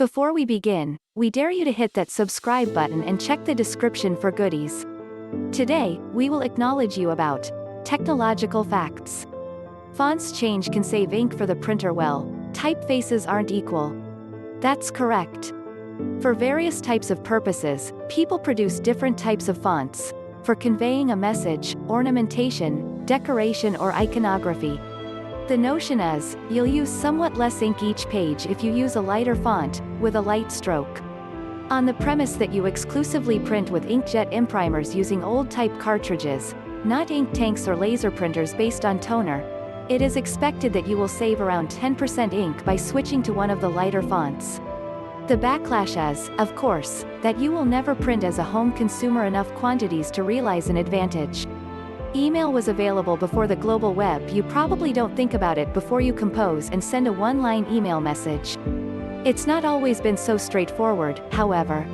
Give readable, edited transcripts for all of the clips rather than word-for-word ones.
Before we begin, we dare you to hit that subscribe button and check the description for goodies. Today, we will acknowledge you about technological facts. Fonts change can save ink for the printer well. Typefaces aren't equal. That's correct. For various types of purposes, people produce different types of fonts. For conveying a message, ornamentation, decoration or iconography. The notion is, you'll use somewhat less ink each page if you use a lighter font, with a light stroke. On the premise that you exclusively print with inkjet imprimers using old type cartridges, not ink tanks or laser printers based on toner, it is expected that you will save around 10% ink by switching to one of the lighter fonts. The backlash is, of course, that you will never print as a home consumer enough quantities to realize an advantage. Email was available before the global web. You probably don't think about it before you compose and send a one-line email message. It's not always been so straightforward, however.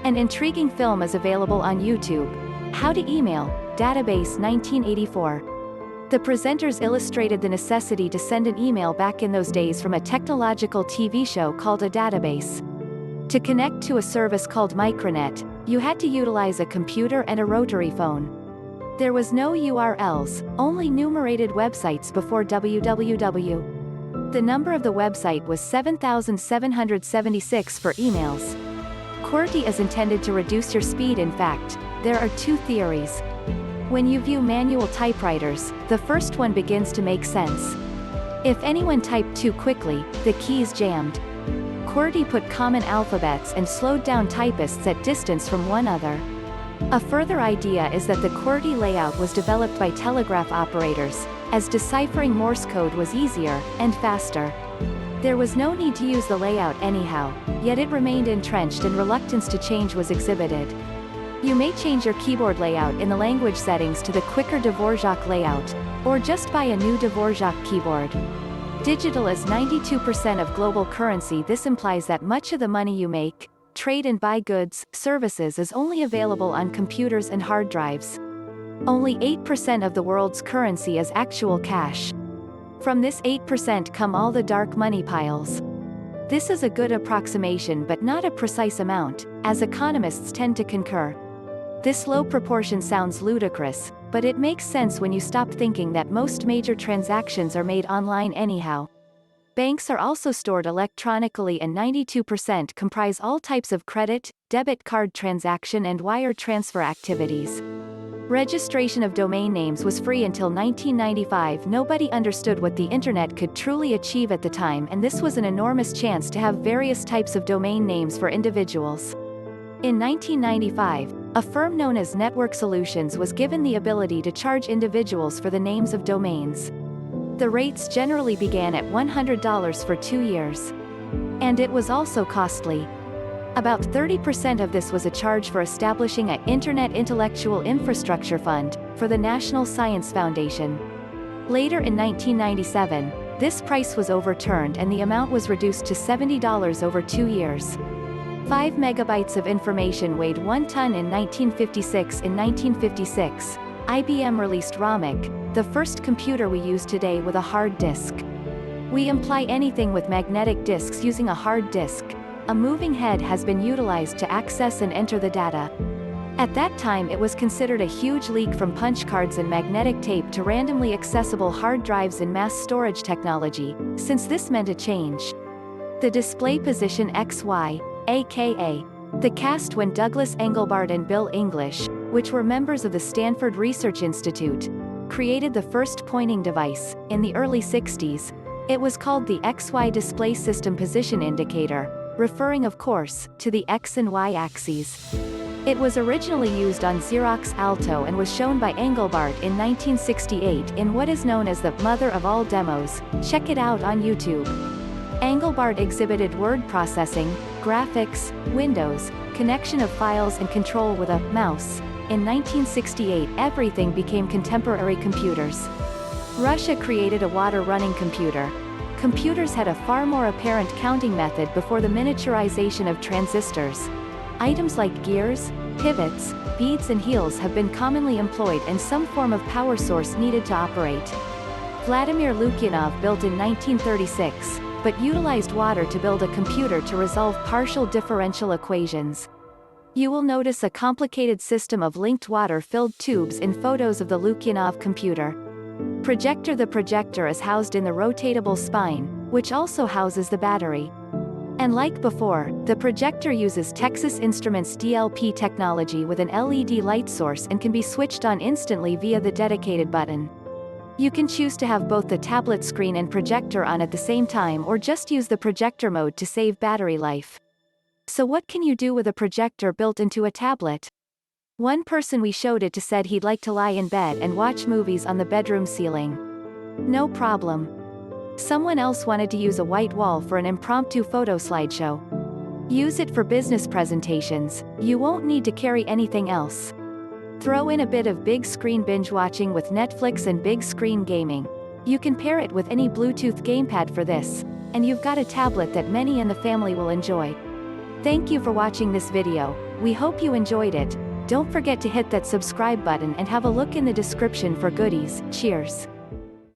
An intriguing film is available on YouTube, How to Email, Database 1984. The presenters illustrated the necessity to send an email back in those days from a technological TV show called a database. To connect to a service called Micronet, you had to utilize a computer and a rotary phone. There was no URLs, only numerated websites before www. The number of the website was 7,776 for emails. QWERTY is intended to reduce your speed. In fact, there are two theories. When you view manual typewriters, the first one begins to make sense. If anyone typed too quickly, the keys jammed. QWERTY put common alphabets and slowed down typists at distance from one another. A further idea is that the QWERTY layout was developed by telegraph operators, as deciphering Morse code was easier, and faster. There was no need to use the layout anyhow, yet it remained entrenched and reluctance to change was exhibited. You may change your keyboard layout in the language settings to the quicker Dvorak layout, or just buy a new Dvorak keyboard. Digital is 92% of global currency. This implies that much of the money you make, trade and buy goods, services is only available on computers and hard drives. Only 8% of the world's currency is actual cash. From this 8% come all the dark money piles. This is a good approximation but not a precise amount, as economists tend to concur. This low proportion sounds ludicrous, but it makes sense when you stop thinking that most major transactions are made online anyhow. Banks are also stored electronically and 92% comprise all types of credit, debit card transaction and wire transfer activities. Registration of domain names was free until 1995. Nobody understood what the internet could truly achieve at the time, and this was an enormous chance to have various types of domain names for individuals. In 1995, a firm known as Network Solutions was given the ability to charge individuals for the names of domains. The rates generally began at $100 for 2 years. And it was also costly. About 30% of this was a charge for establishing an Internet Intellectual Infrastructure Fund, for the National Science Foundation. Later in 1997, this price was overturned and the amount was reduced to $70 over 2 years. 5 megabytes of information weighed 1 ton in 1956. In 1956, IBM released ROMIC, the first computer we use today with a hard disk. We imply anything with magnetic disks using a hard disk. A moving head has been utilized to access and enter the data. At that time it was considered a huge leak from punch cards and magnetic tape to randomly accessible hard drives in mass storage technology, since this meant a change. The display position XY, aka the cast when Douglas Engelbart and Bill English, which were members of the Stanford Research Institute, created the first pointing device, in the early 60s. It was called the XY Display System Position Indicator, referring of course, to the X and Y axes. It was originally used on Xerox Alto and was shown by Engelbart in 1968 in what is known as the mother of all demos. Check it out on YouTube. Engelbart exhibited word processing, graphics, Windows, connection of files and control with a mouse. In 1968 everything became contemporary computers. Russia created a water-running computer. Computers had a far more apparent counting method before the miniaturization of transistors. Items like gears, pivots, beads and heels have been commonly employed and some form of power source needed to operate. Vladimir Lukyanov built in 1936, but utilized water to build a computer to resolve partial differential equations. You will notice a complicated system of linked water-filled tubes in photos of the Lukyanov computer. Projector. The projector is housed in the rotatable spine, which also houses the battery. And like before, the projector uses Texas Instruments DLP technology with an LED light source and can be switched on instantly via the dedicated button. You can choose to have both the tablet screen and projector on at the same time or just use the projector mode to save battery life. So what can you do with a projector built into a tablet? One person we showed it to said he'd like to lie in bed and watch movies on the bedroom ceiling. No problem. Someone else wanted to use a white wall for an impromptu photo slideshow. Use it for business presentations, you won't need to carry anything else. Throw in a bit of big screen binge watching with Netflix and big screen gaming. You can pair it with any Bluetooth gamepad for this, and you've got a tablet that many in the family will enjoy. Thank you for watching this video, we hope you enjoyed it. Don't forget to hit that subscribe button and have a look in the description for goodies. Cheers.